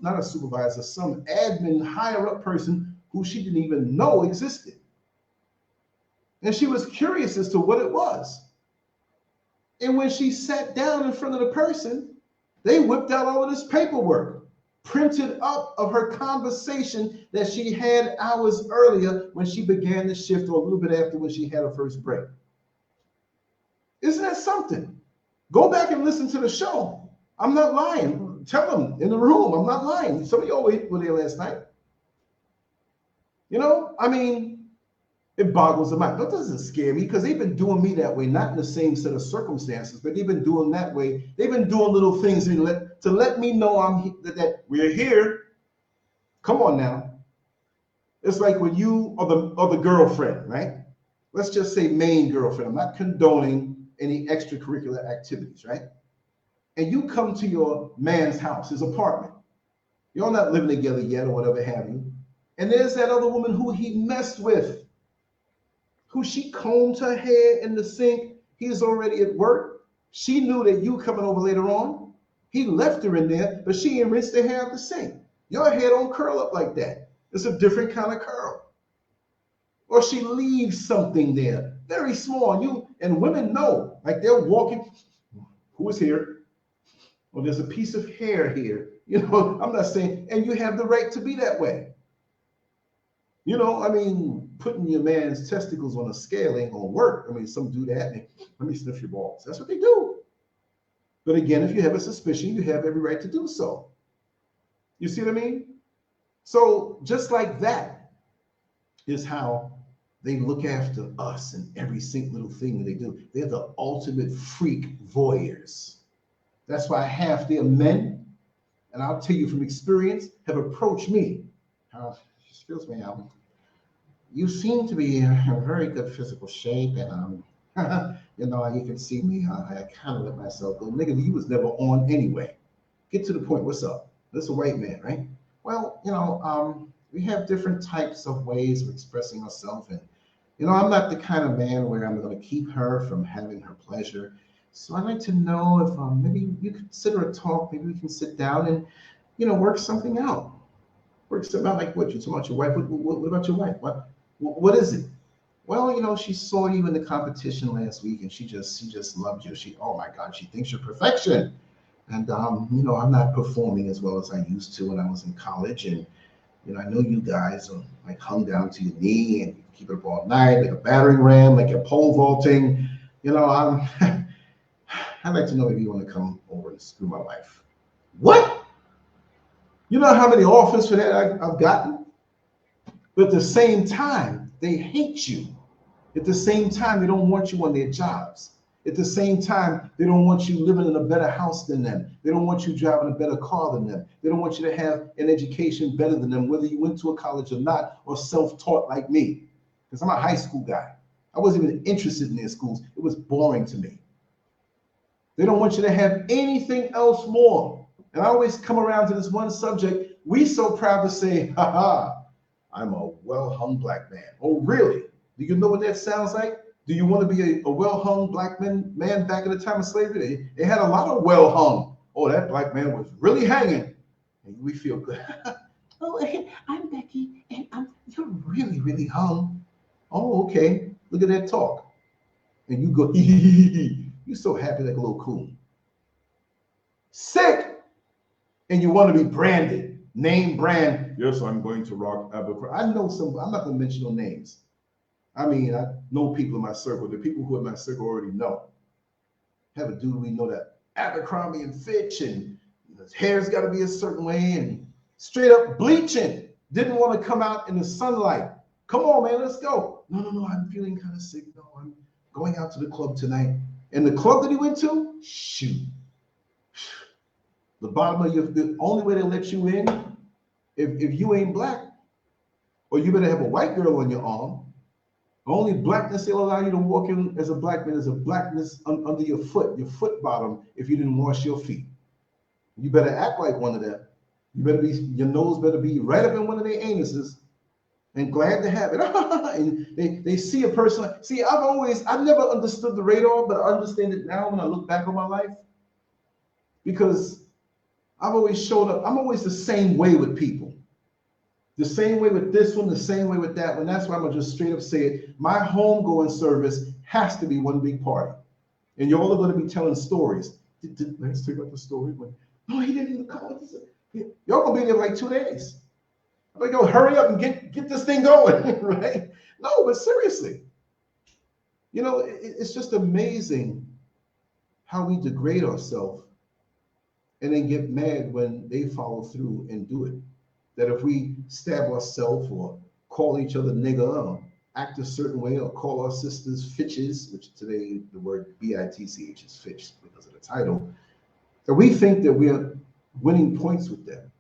not a supervisor, some admin higher up person who she didn't even know existed. And she was curious as to what it was. And when she sat down in front of the person, they whipped out all of this paperwork, printed up of her conversation that she had hours earlier when she began the shift, or a little bit after when she had her first break. Isn't that something? Go back and listen to the show. I'm not lying. Tell them in the room, I'm not lying. Some of y'all were there last night. You know, I mean, it boggles the mind. That doesn't scare me because they've been doing me that way, not in the same set of circumstances, but they've been doing that way. They've been doing little things to let me know that we're here. Come on now. It's like when you are the girlfriend, right? Let's just say main girlfriend. I'm not condoning any extracurricular activities, right? And you come to your man's house, his apartment. You're not living together yet or whatever have you. And there's that other woman who he messed with, who she combed her hair in the sink. He's already at work. She knew that you coming over later on. He left her in there, but she ain't rinsed her hair out the sink. Your hair don't curl up like that. It's a different kind of curl. Or she leaves something there, very small. And women know, like they're walking, who is here? Well, there's a piece of hair here. You know, I'm not saying, and you have the right to be that way. You know, I mean, putting your man's testicles on a scale ain't gonna work. I mean, some do that. And, let me sniff your balls. That's what they do. But again, if you have a suspicion, you have every right to do so. You see what I mean? So just like that is how they look after us and every single little thing that they do. They're the ultimate freak voyeurs. That's why half their men, and I'll tell you from experience, have approached me. Excuse me, you seem to be in very good physical shape, and you know, you can see me. I kind of let myself go. Nigga, you was never on anyway. Get to the point. What's up? This is a white man, right? Well, you know, we have different types of ways of expressing ourselves, and you know, I'm not the kind of man where I'm going to keep her from having her pleasure. So I'd like to know if maybe you consider a talk. Maybe we can sit down and, you know, work something out. Work something out. Like what? You talking about your wife? What about your wife? What is it? Well, you know, she saw you in the competition last week, and she just loved you. Oh my God, she thinks you're perfection. And you know, I'm not performing as well as I used to when I was in college, and You know, I know you guys are like hung down to your knee and you keep it up all night, like a battering ram, like you're pole vaulting. You know, I'd like to know if you want to come over and screw my wife. What? You know how many offers for that I've gotten? But at the same time, they hate you. At the same time, they don't want you on their jobs. At the same time, they don't want you living in a better house than them. They don't want you driving a better car than them. They don't want you to have an education better than them, whether you went to a college or not, or self-taught like me. Because I'm a high school guy. I wasn't even interested in their schools. It was boring to me. They don't want you to have anything else more. And I always come around to this one subject. We so proud to say, haha, I'm a well-hung black man. Oh, really? Do you know what that sounds like? Do you want to be a well-hung black man back in the time of slavery? They had a lot of well-hung. Oh, that black man was really hanging. And we feel good. Oh, I'm Becky, and you're really, really hung. Oh, okay. Look at that talk. And you go, you're so happy like a little coon. Sick. And you want to be branded, name brand. Yes, I'm going to rock Abercrombie. I know some, I'm not going to mention no names. I mean, I know people in my circle. The people who are in my circle already know. Have a dude we know that Abercrombie and Fitch, and his hair's got to be a certain way, and straight up bleaching. Didn't want to come out in the sunlight. Come on, man, let's go. No, I'm feeling kind of sick. No, I'm going out to the club tonight. And the club that he went to, shoot. The bottom of your, the only way they let you in, if you ain't black, or you better have a white girl on your arm. The only blackness they'll allow you to walk in as a black man is a blackness under your foot bottom, if you didn't wash your feet. You better act like one of them. You better be, your nose better be right up in one of their anuses, and glad to have it. And they see a person. See, I've never understood the radar, but I understand it now when I look back on my life. Because I've always showed up, I'm always the same way with people. The same way with this one, the same way with that one. That's why I'm gonna just straight up say it. My homegoing service has to be one big party. And y'all are gonna be telling stories. Let's talk about the story. No, he didn't even come. Y'all gonna be there for like 2 days. I'm like, yo, hurry up and get this thing going, right? No, but seriously. You know, it's just amazing how we degrade ourselves and then get mad when they follow through and do it. That if we stab ourselves or call each other nigger or act a certain way or call our sisters Fitch'S, which today the word B-I-T-C-H is Fitch because of the title, that we think that we are winning points with them.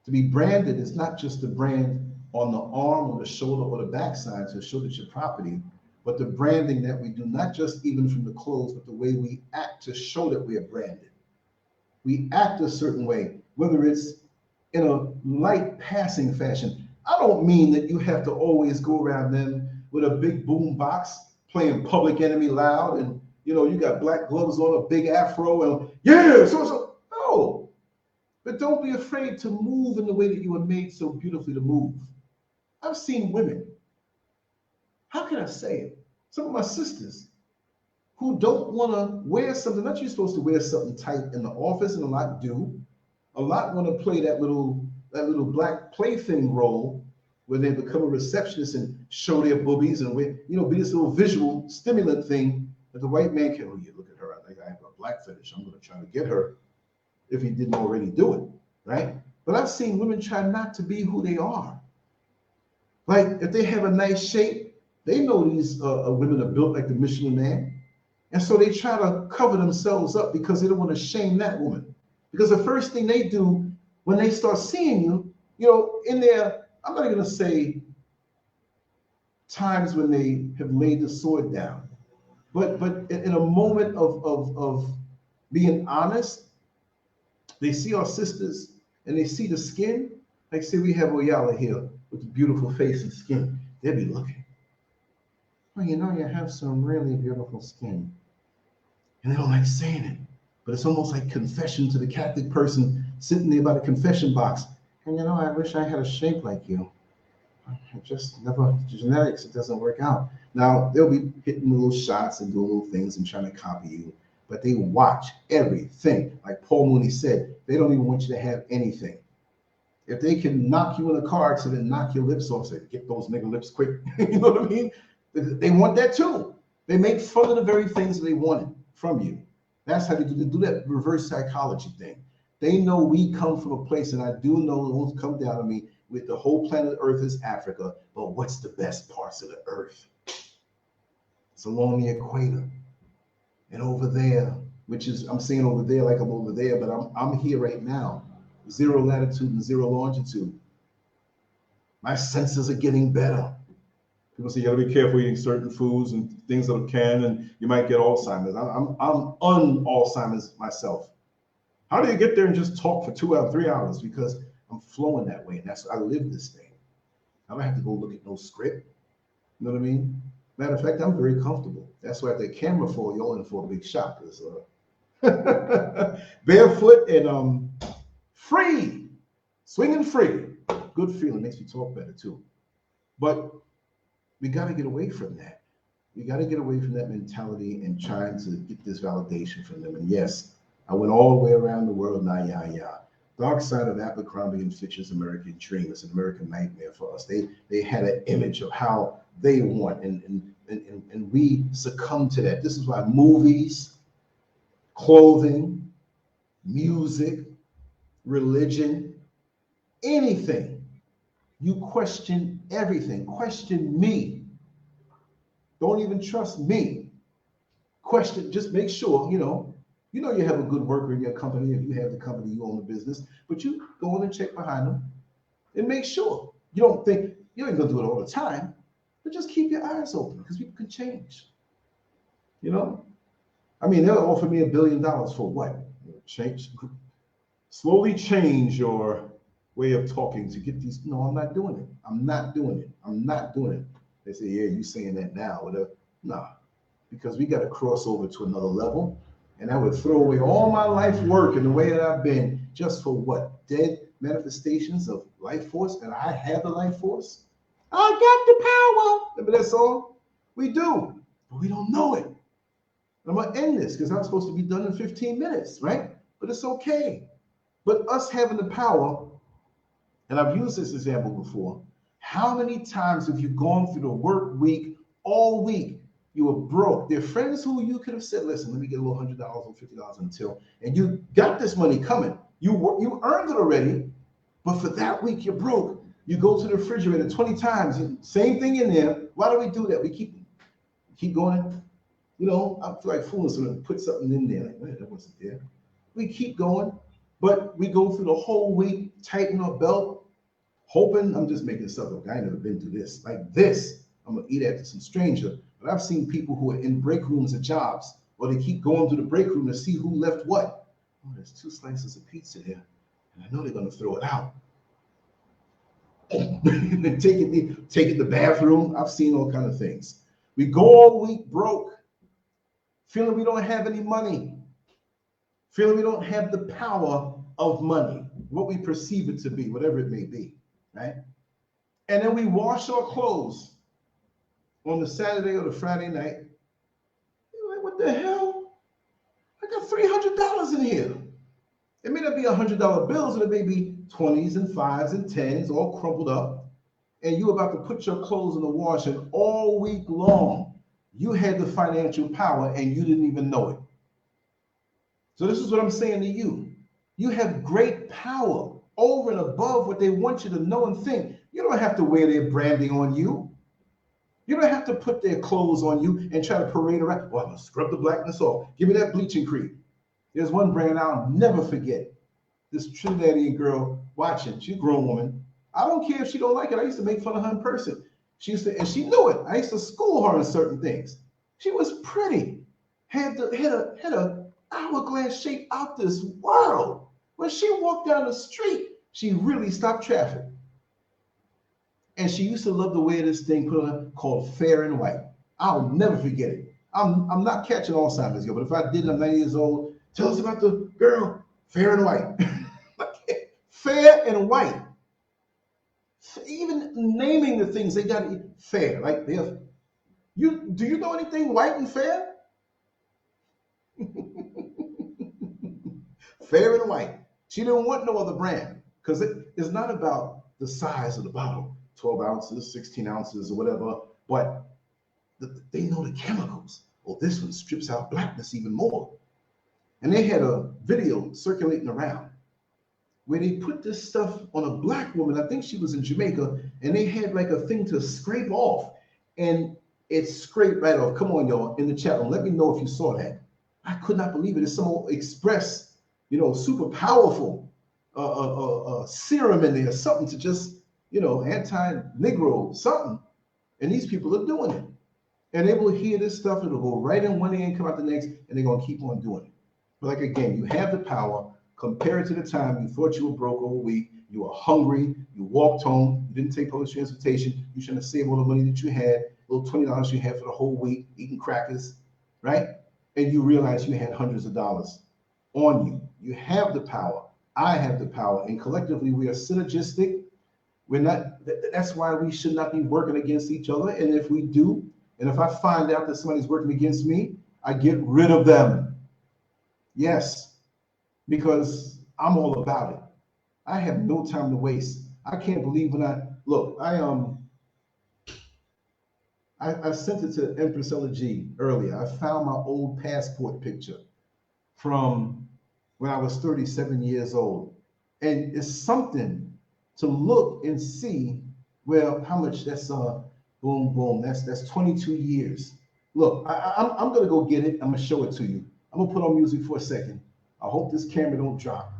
To be branded is not just the brand on the arm or the shoulder or the backside to show that you're property, but the branding that we do, not just even from the clothes, but the way we act to show that we are branded. We act a certain way, whether it's in a light passing fashion. I don't mean that you have to always go around them with a big boom box playing Public Enemy loud and you got black gloves on, a big afro, and yeah, so. No, but don't be afraid to move in the way that you were made so beautifully to move. I've seen women, how can I say it? Some of my sisters who don't want to wear something, not you're supposed to wear something tight in the office, and a lot do. A lot want to play that little black plaything role where they become a receptionist and show their boobies and be this little visual stimulant thing that the white man can, oh yeah, look at her, I think I have a black fetish, I'm going to try to get her, if he didn't already do it, right? But I've seen women try not to be who they are. Like if they have a nice shape, they know these women are built like the Michelin Man, and so they try to cover themselves up because they don't want to shame that woman. Because the first thing they do when they start seeing you, in their, I'm not going to say times when they have laid the sword down, but in a moment of being honest, they see our sisters and they see the skin. Like say we have Oyala here with the beautiful face and skin. They'll be looking. Well, you have some really beautiful skin. And they don't like saying it. But it's almost like confession to the Catholic person sitting there by the confession box. And I wish I had a shape like you. I just never, genetics, it doesn't work out. Now, they'll be hitting little shots and doing little things and trying to copy you, but they watch everything. Like Paul Mooney said, they don't even want you to have anything. If they can knock you in a car accident, knock your lips off, say, get those nigga lips quick. You know what I mean? They want that too. They make fun of the very things that they wanted from you. That's how they do that reverse psychology thing. They know we come from a place, and I do know it won't come down to me with the whole planet Earth is Africa, but what's the best parts of the Earth? It's along the equator. And over there, which is, I'm saying over there like I'm over there, but I'm here right now. 0 latitude and 0 longitude. My senses are getting better. People say you gotta be careful eating certain foods and things that can, and you might get Alzheimer's. I'm un-Alzheimer's myself. How do you get there and just talk for 2 hours, 3 hours? Because I'm flowing that way, and that's I live this thing. I don't have to go look at no script. You know what I mean? Matter of fact, I'm very comfortable. That's why if the camera fall, you're in for a big shock. Barefoot and free, swinging free. Good feeling, makes me talk better too. But we got to get away from that. We got to get away from that mentality and trying to get this validation from them. And yes, I went all the way around the world. Dark side of Abercrombie and Fitch'S American Dream. It's an American nightmare for us. They had an image of how they want, and we succumb to that. This is why movies, clothing, music, religion, anything, you question everything. Question me. Don't even trust me. Question, just make sure, you know you have a good worker in your company. If you have the company, you own the business, but you go in and check behind them and make sure. You don't think, you ain't gonna do it all the time, but just keep your eyes open because people can change. I mean, they'll offer me $1 billion for what? Slowly change your way of talking to get these. No, I'm not doing it. I'm not doing it. I'm not doing it. They say, yeah, you saying that now. Whatever. Nah, because we got to cross over to another level. And I would throw away all my life work and the way that I've been just for what? Dead manifestations of life force, and I have the life force. I got the power. Remember that song? We do, but we don't know it. I'm gonna end this because I'm supposed to be done in 15 minutes, right? But it's okay. But us having the power, and I've used this example before, how many times have you gone through the work week, all week, you were broke? There are friends who you could have said, listen, let me get a little $100 or $50 until, and you got this money coming. You earned it already, but for that week you're broke. You go to the refrigerator 20 times, same thing in there. Why do we do that? We keep going. I feel like fooling someone to put something in there. Like, man, that wasn't there. We keep going, but we go through the whole week, tighten our belt, hoping, I'm just making stuff up. I ain't never been through this. Like this, I'm gonna eat after some stranger. But I've seen people who are in break rooms at jobs, or they keep going to the break room to see who left what. Oh, there's 2 slices of pizza there, and I know they're gonna throw it out. take it to the bathroom. I've seen all kinds of things. We go all week broke, feeling we don't have any money, feeling we don't have the power of money, what we perceive it to be, whatever it may be, right? And then we wash our clothes on the Saturday or the Friday night. You're like, what the hell? I got $300 in here. It may not be $100 bills, and it may be 20s and 5s and 10s, all crumpled up. And you're about to put your clothes in the wash, and all week long, you had the financial power and you didn't even know it. So this is what I'm saying to you. You have great power over and above what they want you to know and think. You don't have to wear their branding on you. You don't have to put their clothes on you and try to parade around. Well, I'm gonna scrub the blackness off. Give me that bleaching cream. There's one brand I'll never forget. This Trinidadian girl watching, she's a grown woman. I don't care if she don't like it. I used to make fun of her in person. And she knew it. I used to school her on certain things. She was pretty, had a hourglass shape out this world. When she walked down the street, she really stopped traffic. And she used to love to wear this thing put on called Fair and White. I'll never forget it. I'm not catching Alzheimer's yet, but if I did, I'm 90 years old. Tell us about the girl, Fair and White. Fair and White. Even naming the things, they got to be fair. Like do you know anything white and fair? Fair and White. She didn't want no other brand. Because it's not about the size of the bottle, 12 ounces, 16 ounces, or whatever, but they know the chemicals. Oh, this one strips out blackness even more. And they had a video circulating around where they put this stuff on a black woman. I think she was in Jamaica, and they had like a thing to scrape off, and it scraped right off. Come on, y'all, in the chat room, let me know if you saw that. I could not believe it. It's some old express, super powerful serum in there, something to just, anti-Negro, something. And these people are doing it. And they will hear this stuff, it'll go right in one ear and come out the next, and they're going to keep on doing it. But like, again, you have the power. Compare it to the time you thought you were broke all week, you were hungry, you walked home, you didn't take public transportation, you shouldn't have saved all the money that you had, little $20 you had for the whole week, eating crackers, right? And you realize you had hundreds of dollars on you. You have the power. I have the power. And collectively, we are synergistic. We're not, that's why we should not be working against each other. And if we do, and if I find out that somebody's working against me, I get rid of them. Yes, because I'm all about it. I have no time to waste. I can't believe when I sent it to Empress G earlier. I found my old passport picture from when I was 37 years old. And it's something to look and see, well, how much that's boom, boom. That's 22 years. Look, I'm gonna go get it. I'm gonna show it to you. I'm gonna put on music for a second. I hope this camera don't drop.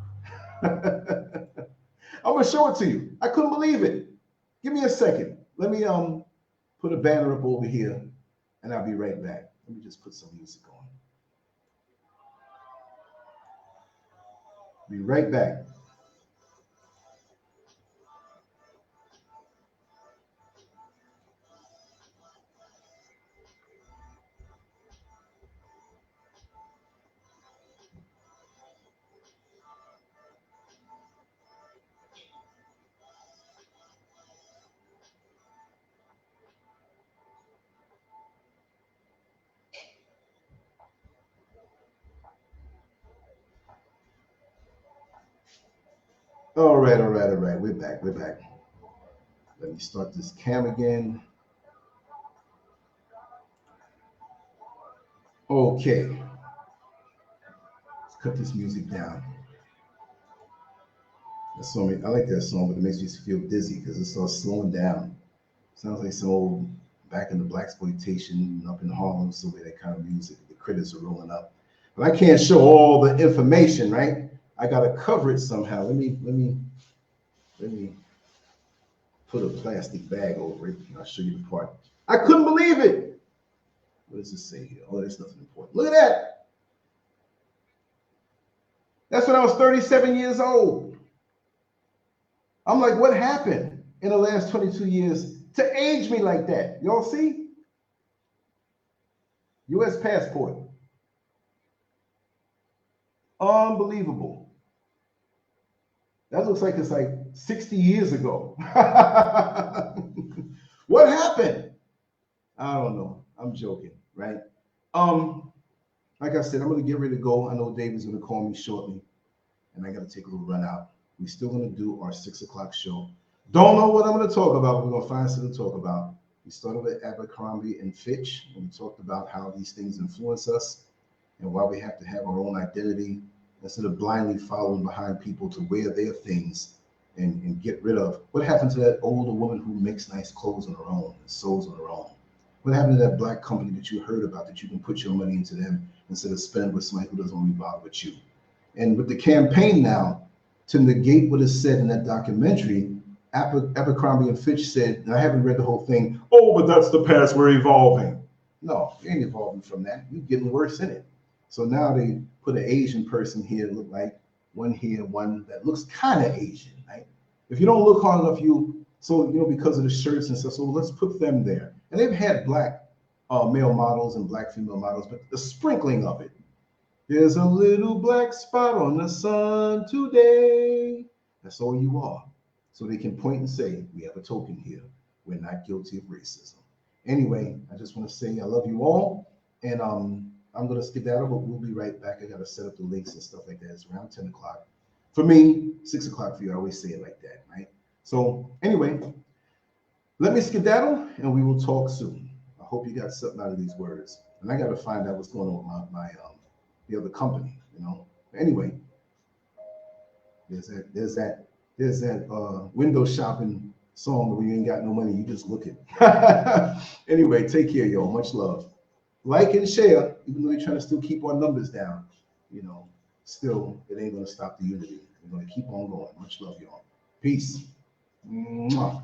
I'm gonna show it to you. I couldn't believe it. Give me a second. Let me put a banner up over here, and I'll be right back. Let me just put some music on. Be right back. All right. We're back. Let me start this cam again. Okay. Let's cut this music down. That song, I like that song, but it makes me feel dizzy because it starts slowing down. Sounds like some old back in the blaxploitation up in Harlem, so that kind of music. The critters are rolling up. But I can't show all the information, right? I gotta cover it somehow. Let me put a plastic bag over it, and I'll show you the part. I couldn't believe it. What does it say here? Oh, there's nothing important. Look at that. That's when I was 37 years old. I'm like, what happened in the last 22 years to age me like that? Y'all see? U.S. passport. Unbelievable. That looks like it's like 60 years ago. What happened? I don't know. I'm joking, right? Like I said, I'm gonna get ready to go. I know David's gonna call me shortly, and I gotta take a little run out. We're still gonna do our 6 o'clock show. Don't know what I'm gonna talk about, but we're gonna find something to talk about. We started with Abercrombie and Fitch, and we talked about how these things influence us and why we have to have our own identity instead of blindly following behind people to wear their things and get rid of. What happened to that older woman who makes nice clothes on her own and sews on her own? What happened to that black company that you heard about that you can put your money into them instead of spend with somebody who doesn't really bother with you? And with the campaign now to negate what is said in that documentary, Abercrombie and Fitch said, and I haven't read the whole thing, oh, but that's the past, we're evolving. No, you ain't evolving from that. You're getting worse in it. So now they put an Asian person here, look like one here, one that looks kind of Asian, right? If you don't look hard enough, because of the shirts and stuff, so let's put them there. And they've had black male models and black female models, but the sprinkling of it. There's a little black spot on the sun today. That's all you are. So they can point and say, we have a token here. We're not guilty of racism. Anyway, I just want to say I love you all. And I'm going to skedaddle, but we'll be right back. I got to set up the links and stuff like that. It's around 10 o'clock. For me, 6 o'clock for you. I always say it like that, right? So anyway, let me skedaddle and we will talk soon. I hope you got something out of these words. And I got to find out what's going on with the other company, you know. Anyway, there's that window shopping song where you ain't got no money, you just looking. Anyway, take care, y'all. Much love. Like and share, even though they're trying to still keep our numbers down, you know, still, it ain't going to stop the unity. We're going to keep on going. Much love, y'all. Peace. Mwah.